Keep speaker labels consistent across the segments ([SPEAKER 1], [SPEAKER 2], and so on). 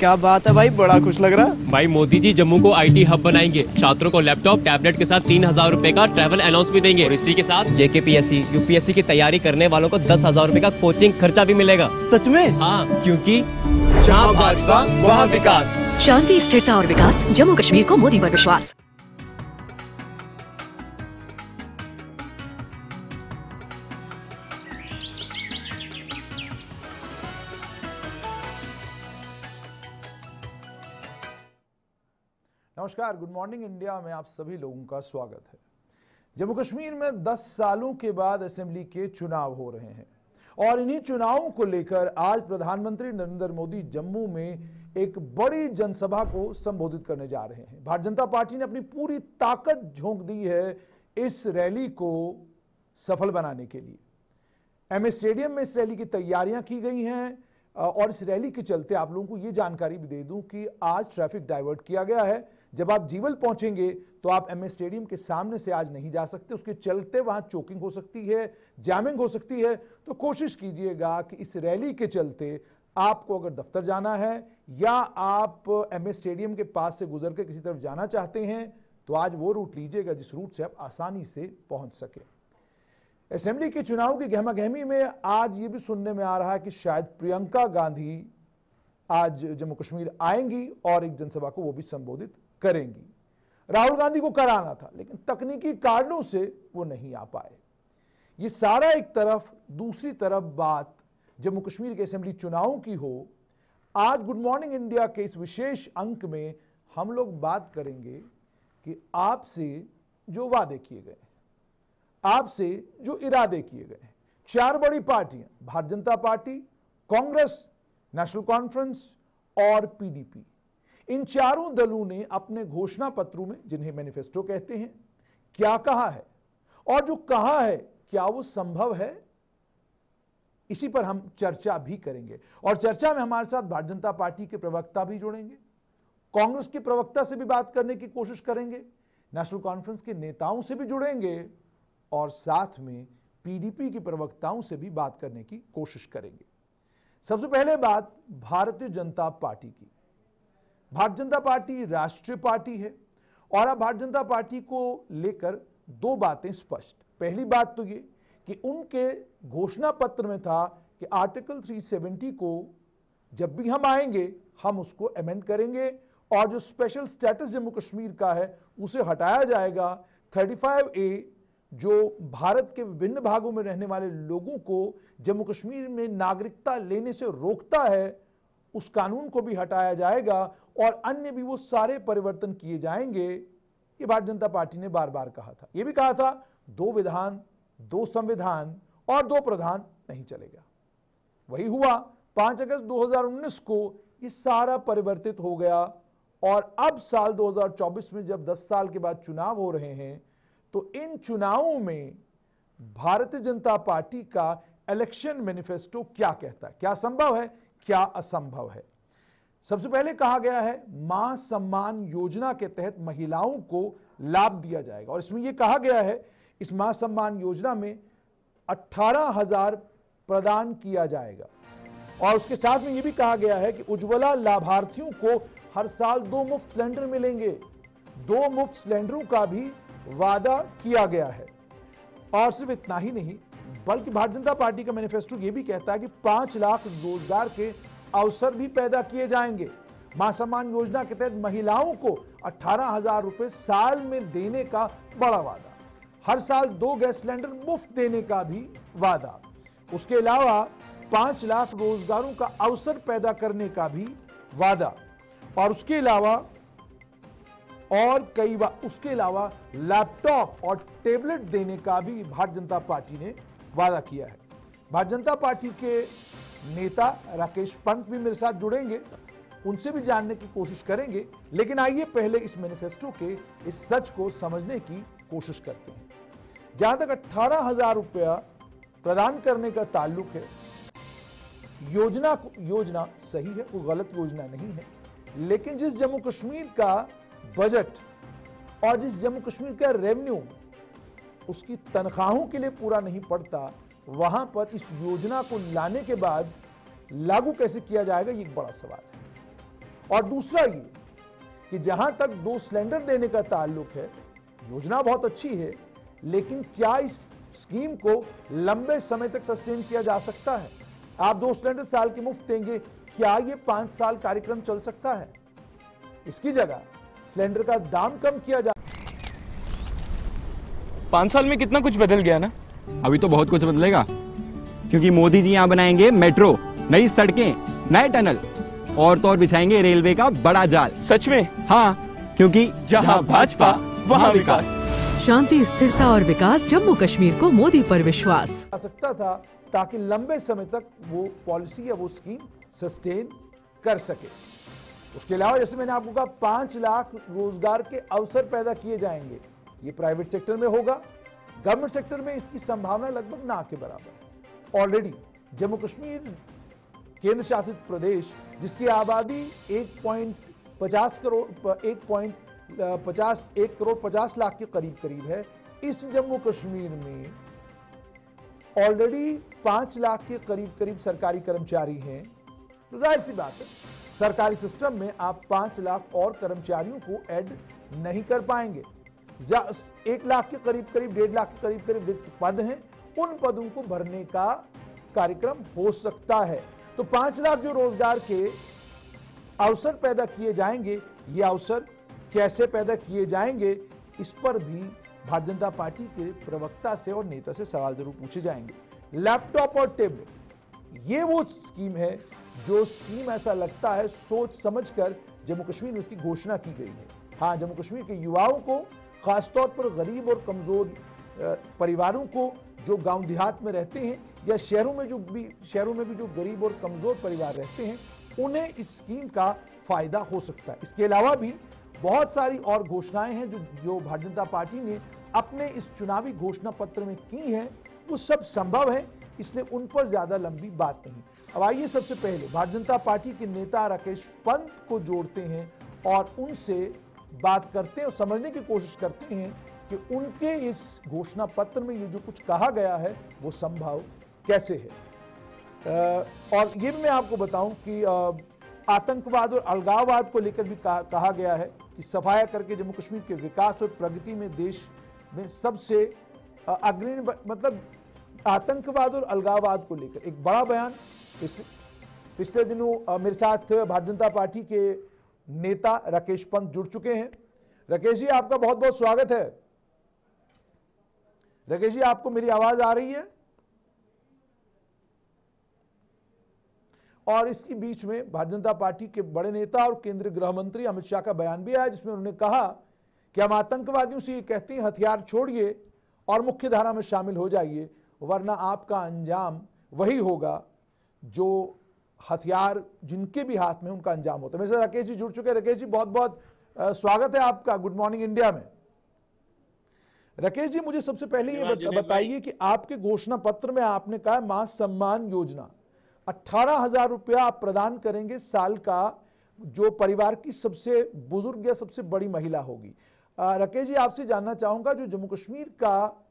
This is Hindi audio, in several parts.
[SPEAKER 1] क्या बात है भाई, बड़ा खुश लग रहा।
[SPEAKER 2] भाई मोदी जी जम्मू को आईटी हब बनाएंगे, छात्रों को लैपटॉप टैबलेट के साथ 3000 रुपए का ट्रैवल अलाउंस भी देंगे और इसी के साथ जेकेपीएससी यूपीएससी की तैयारी करने वालों को 10,000 रुपए का कोचिंग खर्चा भी मिलेगा।
[SPEAKER 1] सच में?
[SPEAKER 2] हाँ, क्योंकि जहाँ भाजपा वहाँ विकास।
[SPEAKER 3] शांति, स्थिरता और विकास, जम्मू कश्मीर को मोदी पर विश्वास।
[SPEAKER 4] नमस्कार, गुड मॉर्निंग इंडिया में आप सभी लोगों का स्वागत है। जम्मू कश्मीर में 10 सालों के बाद असेंबली के चुनाव हो रहे हैं और इन्हीं चुनावों को लेकर आज प्रधानमंत्री नरेंद्र मोदी जम्मू में एक बड़ी जनसभा को संबोधित करने जा रहे हैं। भारतीय जनता पार्टी ने अपनी पूरी ताकत झोंक दी है इस रैली को सफल बनाने के लिए। एमए स्टेडियम में इस रैली की तैयारियां की गई हैं और इस रैली के चलते आप लोगों को यह जानकारी भी दे दूं कि आज ट्रैफिक डाइवर्ट किया गया है। जब आप जीवल पहुंचेंगे तो आप एमए स्टेडियम के सामने से आज नहीं जा सकते, उसके चलते वहां चोकिंग हो सकती है, जैमिंग हो सकती है। तो कोशिश कीजिएगा कि इस रैली के चलते आपको अगर दफ्तर जाना है या आप एमए स्टेडियम के पास से गुजर के किसी तरफ जाना चाहते हैं तो आज वो रूट लीजिएगा जिस रूट से आप आसानी से पहुंच सके। असेंबली के चुनाव की गहमागहमी में आज ये भी सुनने में आ रहा है कि शायद प्रियंका गांधी आज जम्मू कश्मीर आएंगी और एक जनसभा को वो भी संबोधित करेंगी। राहुल गांधी को कराना था लेकिन तकनीकी कारणों से वो नहीं आ पाए। ये सारा एक तरफ, दूसरी तरफ बात जम्मू कश्मीर के असेंबली चुनावों की हो। आज गुड मॉर्निंग इंडिया के इस विशेष अंक में हम लोग बात करेंगे कि आपसे जो वादे किए गए, आपसे जो इरादे किए गए, 4 बड़ी पार्टियां, Bharatiya Janata party, Congress, national conference और पीडीपी, इन चारों दलों ने अपने घोषणा पत्रों में, जिन्हें मैनिफेस्टो कहते हैं, क्या कहा है और जो कहा है क्या वो संभव है, इसी पर हम चर्चा भी करेंगे। और चर्चा में हमारे साथ भारतीय जनता पार्टी के प्रवक्ता भी जुड़ेंगे, कांग्रेस के प्रवक्ता से भी बात करने की कोशिश करेंगे, नेशनल कॉन्फ्रेंस के नेताओं से भी जुड़ेंगे और साथ में पीडीपी के प्रवक्ताओं से भी बात करने की कोशिश करेंगे। सबसे पहले बात भारतीय जनता पार्टी की। भारतीय जनता पार्टी राष्ट्रीय पार्टी है और अब भारतीय जनता पार्टी को लेकर 2 बातें स्पष्ट। पहली बात तो ये कि उनके घोषणा पत्र में था कि आर्टिकल 370 को जब भी हम आएंगे हम उसको अमेंड करेंगे और जो स्पेशल स्टेटस जम्मू कश्मीर का है उसे हटाया जाएगा। 35A जो भारत के विभिन्न भागों में रहने वाले लोगों को जम्मू कश्मीर में नागरिकता लेने से रोकता है, उस कानून को भी हटाया जाएगा और अन्य भी वो सारे परिवर्तन किए जाएंगे। ये भारतीय जनता पार्टी ने बार बार कहा था। ये भी कहा था 2 विधान, 2 संविधान और 2 प्रधान नहीं चलेगा। वही हुआ। 5 अगस्त 2019 को ये सारा परिवर्तित हो गया और अब साल 2024 में जब 10 साल के बाद चुनाव हो रहे हैं तो इन चुनावों में भारतीय जनता पार्टी का इलेक्शन मैनिफेस्टो क्या कहता है, क्या संभव है, क्या असंभव है। सबसे पहले कहा गया है मां सम्मान योजना के तहत महिलाओं को लाभ दिया जाएगा और इसमें यह कहा गया है इस मां सम्मान योजना में 18,000 प्रदान किया जाएगा और उसके साथ में यह भी कहा गया है कि उज्ज्वला लाभार्थियों को हर साल 2 मुफ्त सिलेंडर मिलेंगे। 2 मुफ्त सिलेंडरों का भी वादा किया गया है और सिर्फ इतना ही नहीं बल्कि भारतीय जनता पार्टी का मैनिफेस्टो यह भी कहता है कि 5 लाख रोजगार के अवसर भी पैदा किए जाएंगे। मां सम्मान योजना के तहत महिलाओं को 18,000 रुपए साल में देने का बड़ा वादा, हर साल 2 गैस सिलेंडर मुफ्त देने का भी वादा, उसके अलावा 5 लाख रोजगारों का अवसर पैदा करने का भी वादा और उसके अलावा लैपटॉप और टेबलेट देने का भी भारतीय जनता पार्टी ने वादा किया है। भारतीय जनता पार्टी के नेता राकेश पंत भी मेरे साथ जुड़ेंगे, उनसे भी जानने की कोशिश करेंगे। लेकिन आइए पहले इस मैनिफेस्टो के इस सच को समझने की कोशिश करते हैं। जहां तक 18,000 रुपया प्रदान करने का ताल्लुक है, योजना सही है, कोई गलत योजना नहीं है, लेकिन जिस जम्मू कश्मीर का बजट और जिस जम्मू कश्मीर का रेवेन्यू उसकी तनख्वाहों के लिए पूरा नहीं पड़ता, वहां पर इस योजना को लाने के बाद लागू कैसे किया जाएगा, ये एक बड़ा सवाल है। और दूसरा ये कि जहां तक 2 सिलेंडर देने का ताल्लुक है, योजना बहुत अच्छी है, लेकिन क्या इस स्कीम को लंबे समय तक सस्टेन किया जा सकता है? आप 2 सिलेंडर साल के मुफ्त देंगे, क्या ये 5 साल कार्यक्रम चल सकता है? इसकी जगह सिलेंडर का दाम कम किया जा
[SPEAKER 5] 5 साल में कितना कुछ बदल गया ना।
[SPEAKER 6] अभी तो बहुत कुछ बदलेगा, क्योंकि मोदी जी यहाँ बनाएंगे मेट्रो, नई सड़कें, नए टनल और तो और बिछाएंगे रेलवे का बड़ा जाल।
[SPEAKER 5] सच में?
[SPEAKER 6] हाँ, क्योंकि
[SPEAKER 5] जहाँ भाजपा वहाँ विकास।
[SPEAKER 3] शांति, स्थिरता और विकास, जम्मू कश्मीर को मोदी पर विश्वास।
[SPEAKER 4] सकता था, ताकि लंबे समय तक वो पॉलिसी या वो स्कीम सस्टेन कर सके। उसके अलावा जैसे मैंने आपको कहा 5 लाख रोजगार के अवसर पैदा किए जाएंगे। ये प्राइवेट सेक्टर में होगा, गवर्नमेंट सेक्टर में इसकी संभावना लगभग ना के बराबर है। ऑलरेडी जम्मू कश्मीर केंद्र शासित प्रदेश, जिसकी आबादी 1.50 करोड़ 50 लाख के करीब है, इस जम्मू कश्मीर में ऑलरेडी 5 लाख के करीब सरकारी कर्मचारी हैं। तो जाहिर सी बात है, सरकारी सिस्टम में आप 5 लाख और कर्मचारियों को ऐड नहीं कर पाएंगे। 1 लाख के करीब 1.5 लाख के करीब रिक्त पद हैं, उन पदों को भरने का कार्यक्रम हो सकता है। तो 5 लाख जो रोजगार के अवसर पैदा किए जाएंगे, ये अवसर कैसे पैदा किए जाएंगे, इस पर भी भारतीय जनता पार्टी के प्रवक्ता से और नेता से सवाल जरूर पूछे जाएंगे। लैपटॉप और टेबलेट, ये वो स्कीम है जो स्कीम ऐसा लगता है सोच समझकर जम्मू कश्मीर में इसकी घोषणा की गई है। हाँ, जम्मू कश्मीर के युवाओं को, खासतौर पर गरीब और कमजोर परिवारों को, जो गांव देहात में रहते हैं या शहरों में भी जो गरीब और कमजोर परिवार रहते हैं, उन्हें इस स्कीम का फायदा हो सकता है। इसके अलावा भी बहुत सारी और घोषणाएं हैं जो भारतीय जनता पार्टी ने अपने इस चुनावी घोषणा पत्र में की हैं, वो सब संभव है, इसलिए उन पर ज्यादा लंबी बात नहीं। अब आइए सबसे पहले भारतीय जनता पार्टी के नेता राकेश पंत को जोड़ते हैं और उनसे बात करते हैं और समझने की कोशिश करते हैं कि उनके इस घोषणा पत्र में ये जो कुछ कहा गया है वो संभव कैसे है। और ये भी मैं आपको बताऊं कि आतंकवाद और अलगाववाद को लेकर भी कहा गया है कि सफाया करके जम्मू कश्मीर के विकास और प्रगति में देश में सबसे अग्रणी, मतलब आतंकवाद और अलगाववाद को लेकर एक बड़ा बयान। पिछले दिनों मेरे साथ भारतीय जनता पार्टी के नेता राकेश पंत जुड़ चुके हैं। राकेश जी, आपका बहुत बहुत स्वागत है। राकेश जी, आपको मेरी आवाज आ रही है? और इसके बीच में भारतीय जनता पार्टी के बड़े नेता और केंद्रीय गृह मंत्री अमित शाह का बयान भी आया, जिसमें उन्होंने कहा कि हम आतंकवादियों से ये कहते हैं हथियार छोड़िए और मुख्य धारा में शामिल हो जाइए, वरना आपका अंजाम वही होगा जो हथियार जिनके भी हाथ में उनका अंजाम होता है। मेरे साथ राकेश जी जुड़ चुके हैं। राकेश जी, बहुत बहुत स्वागत है आपका गुड मॉर्निंग इंडिया में। राकेश जी, मुझे सबसे पहले ये बताइए कि आपके घोषणा पत्र में आपने कहा मां सम्मान योजना 18,000 रुपया आप प्रदान करेंगे साल का, जो परिवार की सबसे बुजुर्ग या सबसे बड़ी महिला होगी। राकेश जी, आपसे जानना चाहूंगा, जो जम्मू कश्मीर का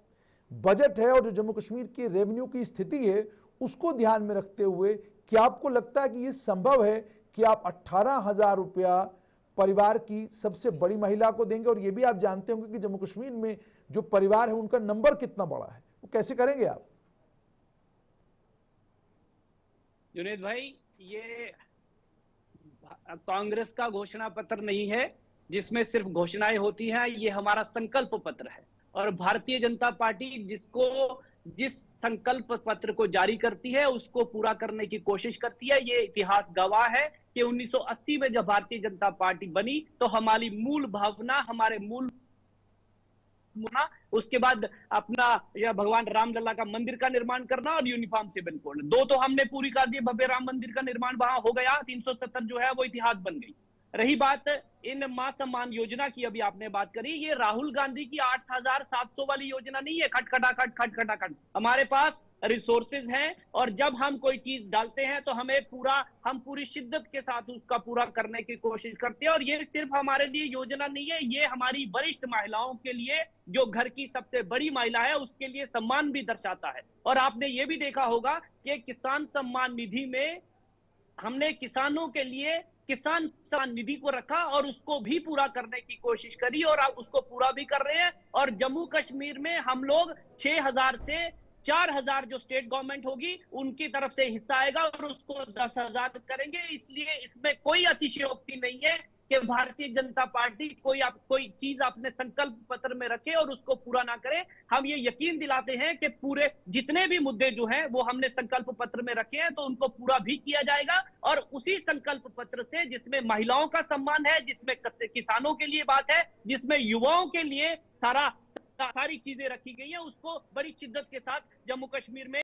[SPEAKER 4] बजट है और जो जम्मू कश्मीर की रेवेन्यू की स्थिति है, उसको ध्यान में रखते हुए क्या आपको लगता है कि यह संभव है कि आप 18,000 रुपया परिवार की सबसे बड़ी महिला को देंगे? और यह भी आप जानते होंगे कि जम्मू कश्मीर में जो परिवार है उनका नंबर कितना बड़ा है, वो कैसे करेंगे आप?
[SPEAKER 7] जुनेद भाई, ये कांग्रेस का घोषणा पत्र नहीं है जिसमें सिर्फ घोषणाएं होती हैं, ये हमारा संकल्प पत्र है। और भारतीय जनता पार्टी जिस संकल्प पत्र को जारी करती है उसको पूरा करने की कोशिश करती है। ये इतिहास गवाह है कि 1980 में जब भारतीय जनता पार्टी बनी तो हमारी मूल भावना, हमारे मूल उसके बाद अपना यह भगवान रामलला का मंदिर का निर्माण करना और यूनिफॉर्म सिविल कोड, 2 तो हमने पूरी कर दी। भव्य राम मंदिर का निर्माण वहां हो गया, 370 जो है वो इतिहास बन गई। रही बात इन मां सम्मान योजना की, अभी आपने बात करी, ये राहुल गांधी की 8,700 वाली योजना नहीं है खट। हमारे पास रिसोर्सेज हैं और जब हम कोई चीज डालते हैं तो हम पूरी शिद्दत के साथ उसका पूरा करने की कोशिश करते हैं। और ये सिर्फ हमारे लिए योजना नहीं है, ये हमारी वरिष्ठ महिलाओं के लिए, जो घर की सबसे बड़ी महिला है, उसके लिए सम्मान भी दर्शाता है। और आपने ये भी देखा होगा कि किसान सम्मान निधि में हमने किसानों के लिए किसान सम्मान निधि को रखा और उसको भी पूरा करने की कोशिश करी और अब उसको पूरा भी कर रहे हैं। और जम्मू कश्मीर में हम लोग 6,000 से 4,000 जो स्टेट गवर्नमेंट होगी उनकी तरफ से हिस्सा आएगा और उसको 10,000 करेंगे। इसलिए इसमें कोई अतिशयोक्ति नहीं है कि भारतीय जनता पार्टी कोई चीज अपने संकल्प पत्र में रखे और उसको पूरा ना करे। हम ये यकीन दिलाते हैं कि पूरे जितने भी मुद्दे जो हैं वो हमने संकल्प पत्र में रखे हैं तो उनको पूरा भी किया जाएगा। और उसी संकल्प पत्र से जिसमें महिलाओं का सम्मान है, जिसमें किसानों के लिए बात है, जिसमें युवाओं के लिए सारी चीजें रखी गई हैं, उसको बड़ी शिद्दत के साथ जम्मू कश्मीर में।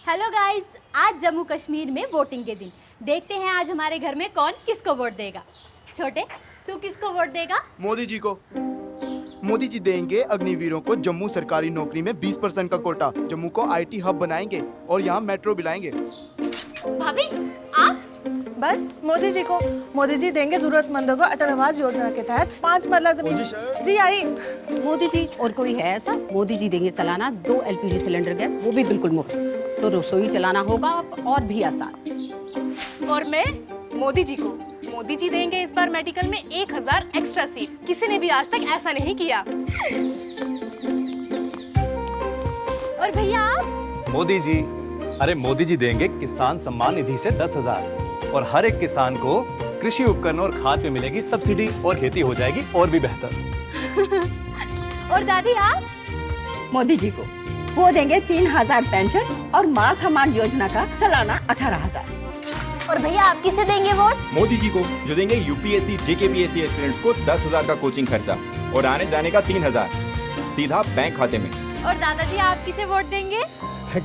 [SPEAKER 8] हेलो गाइस, आज जम्मू कश्मीर में वोटिंग के दिन। देखते हैं आज हमारे घर में कौन किसको वोट देगा। छोटे, तू किसको वोट देगा?
[SPEAKER 1] मोदी जी को। मोदी जी देंगे अग्निवीरों को जम्मू सरकारी नौकरी में 20% का कोटा। जम्मू को आईटी हब बनाएंगे और यहाँ मेट्रो भी लाएंगे।
[SPEAKER 8] भाभी, आप?
[SPEAKER 9] बस मोदी जी को। मोदी जी देंगे जरूरतमंदों को अटल आवास योजना के तहत 5 मरला जमीन। जी आई।
[SPEAKER 3] मोदी जी और कोई है ऐसा? मोदी जी देंगे सालाना 2 LPG सिलेंडर गैस, वो भी बिल्कुल मुफ्त। तो रसोई चलाना होगा और भी आसान।
[SPEAKER 10] और मैं मोदी जी को। मोदी जी देंगे इस बार मेडिकल में 1,000 एक्स्ट्रा सीट। किसी ने भी आज तक ऐसा नहीं किया।
[SPEAKER 8] और भैया आप?
[SPEAKER 11] मोदी जी, अरे मोदी जी देंगे किसान सम्मान निधि से 10,000 और हर एक किसान को कृषि उपकरण और खाद पे मिलेगी सब्सिडी और खेती हो जाएगी और भी बेहतर।
[SPEAKER 8] और दादी आप?
[SPEAKER 9] मोदी जी को। वो देंगे 3,000 पेंशन और मां सम्मान योजना का सालाना 18,000।
[SPEAKER 8] और भैया आप किसे देंगे वोट?
[SPEAKER 6] मोदी जी को, जो देंगे यूपीएससी JKPSC एस्पिरेंट्स को 10,000 का कोचिंग खर्चा और आने जाने का 3,000 सीधा बैंक खाते में।
[SPEAKER 8] और दादाजी आप किसे वोट देंगे?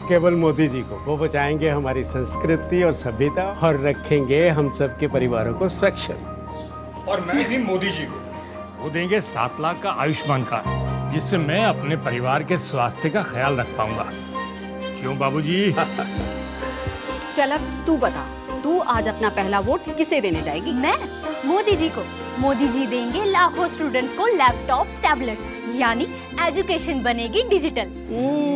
[SPEAKER 12] केवल मोदी जी को। वो बचाएंगे हमारी संस्कृति और सभ्यता और रखेंगे हम सबके परिवारों को सुरक्षित।
[SPEAKER 13] और मैं भी मोदी जी को। वो देंगे 7 लाख का आयुष्मान कार्ड, जिससे मैं अपने परिवार के स्वास्थ्य का ख्याल रख पाऊंगा। क्यों बाबूजी?
[SPEAKER 3] चल अब तू बता, तू आज अपना पहला वोट किसे देने जाएगी?
[SPEAKER 8] मैं मोदी जी को। मोदी जी देंगे लाखों स्टूडेंट्स को लैपटॉप्स, टैबलेट्स, यानी एजुकेशन बनेगी डिजिटल।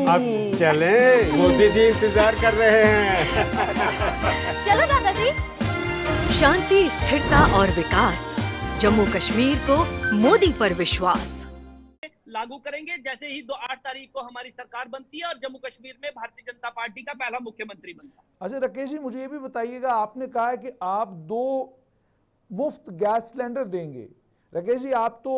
[SPEAKER 12] अब चले, मोदी जी इंतजार कर रहे हैं।
[SPEAKER 8] चलो दादाजी।
[SPEAKER 3] शांति, स्थिरता और विकास, जम्मू कश्मीर को मोदी पर विश्वास।
[SPEAKER 7] लागू करेंगे जैसे ही 8 तारीख को हमारी सरकार बनती है और जम्मू कश्मीर में भारतीय जनता पार्टी का पहला मुख्यमंत्री बनता है।
[SPEAKER 4] अच्छा राकेश जी, मुझे ये भी बताइएगा, आपने कहा है कि आप 2 मुफ्त गैस सिलेंडर देंगे। राकेश जी, आप तो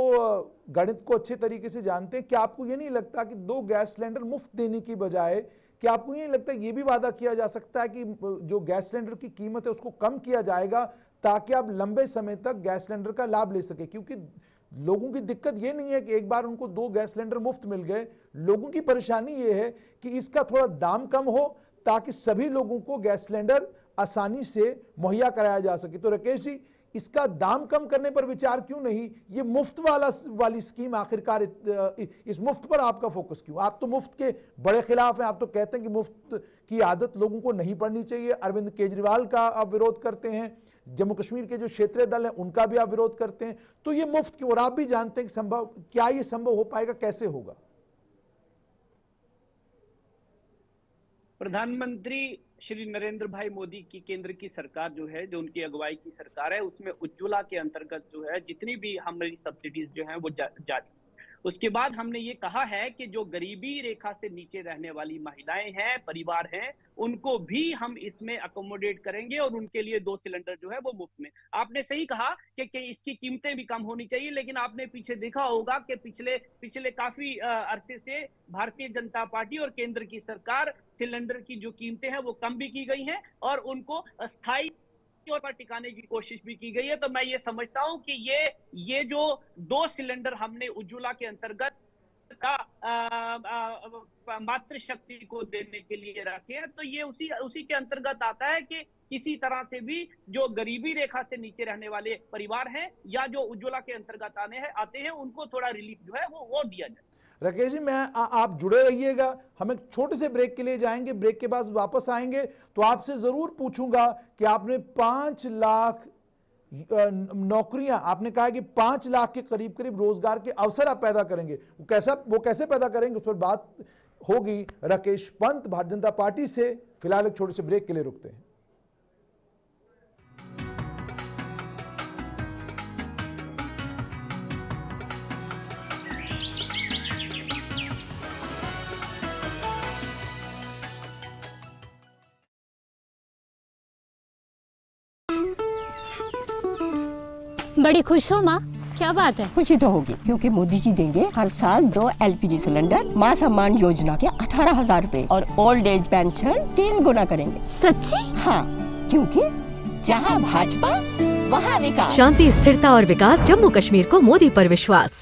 [SPEAKER 4] गणित को अच्छे तरीके से जानते हैं। क्या आपको ये नहीं लगता कि 2 गैस सिलेंडर मुफ्त देने की बजाय क्या आपको ये नहीं लगता ये भी वादा किया जा सकता है कि जो गैस सिलेंडर की कीमत है उसको कम किया जाएगा ताकि आप लंबे समय तक गैस सिलेंडर का लाभ ले सके? क्योंकि लोगों की दिक्कत ये नहीं है कि एक बार उनको 2 गैस सिलेंडर मुफ्त मिल गए। लोगों की परेशानी ये है कि इसका थोड़ा दाम कम हो ताकि सभी लोगों को गैस सिलेंडर आसानी से मुहैया कराया जा सके। तो राकेश जी, इसका दाम कम करने पर विचार क्यों नहीं? ये मुफ्त वाली स्कीम आखिरकार इस मुफ्त पर आपका फोकस क्यों? आप तो मुफ्त के बड़े खिलाफ हैं। आप तो कहते हैं कि मुफ्त की आदत लोगों को नहीं पड़नी चाहिए। अरविंद केजरीवाल का आप विरोध करते हैं, जम्मू कश्मीर के जो क्षेत्रीय दल हैं उनका भी आप विरोध करते हैं। तो ये मुफ्त क्यों? और आप भी जानते हैं कि क्या ये संभव हो पाएगा, कैसे होगा?
[SPEAKER 7] प्रधानमंत्री श्री नरेंद्र भाई मोदी की केंद्र की सरकार जो है, जो उनकी अगुवाई की सरकार है, उसमें उज्ज्वला के अंतर्गत जो है जितनी भी हमारी सब्सिडीज जो हैं वो जारी। उसके बाद हमने ये कहा है कि जो गरीबी रेखा से नीचे रहने वाली महिलाएं हैं, परिवार हैं, उनको भी हम इसमें अकोमोडेट करेंगे और उनके लिए 2 सिलेंडर जो है वो मुफ्त में। आपने सही कहा कि इसकी कीमतें भी कम होनी चाहिए, लेकिन आपने पीछे देखा होगा कि पिछले काफी अरसे से भारतीय जनता पार्टी और केंद्र की सरकार सिलेंडर की जो कीमतें हैं वो कम भी की गई हैं और उनको अस्थायी तौर पर टिकाने की कोशिश भी की गई है। तो मैं ये समझता हूं कि ये जो 2 सिलेंडर हमने उज्ज्वला के अंतर्गत का मातृशक्ति को देने के लिए रखे हैं, तो ये उसी के अंतर्गत आता है कि किसी तरह से भी जो गरीबी रेखा से नीचे रहने वाले परिवार हैं या जो उज्ज्वला के अंतर्गत आते हैं उनको थोड़ा रिलीफ जो है वो दिया जाए।
[SPEAKER 4] राकेश जी, आप जुड़े रहिएगा। हम एक छोटे से ब्रेक के लिए जाएंगे, ब्रेक के बाद वापस आएंगे तो आपसे जरूर पूछूंगा कि आपने 5 लाख नौकरियां, आपने कहा कि 5 लाख के करीब रोजगार के अवसर आप पैदा करेंगे। वो कैसे पैदा करेंगे उस पर बात होगी राकेश पंत भारतीय जनता पार्टी से। फिलहाल एक छोटे से ब्रेक के लिए रुकते हैं।
[SPEAKER 14] बड़ी खुश हो माँ, क्या बात है?
[SPEAKER 9] खुशी तो होगी क्योंकि मोदी जी देंगे हर साल 2 LPG सिलेंडर, मां सम्मान योजना के 18,000 रूपए और ओल्ड एज पेंशन 3 गुना करेंगे।
[SPEAKER 14] सच्ची?
[SPEAKER 9] हाँ, क्योंकि जहाँ भाजपा वहाँ विकास।
[SPEAKER 15] शांति, स्थिरता और विकास, जम्मू कश्मीर को मोदी पर विश्वास।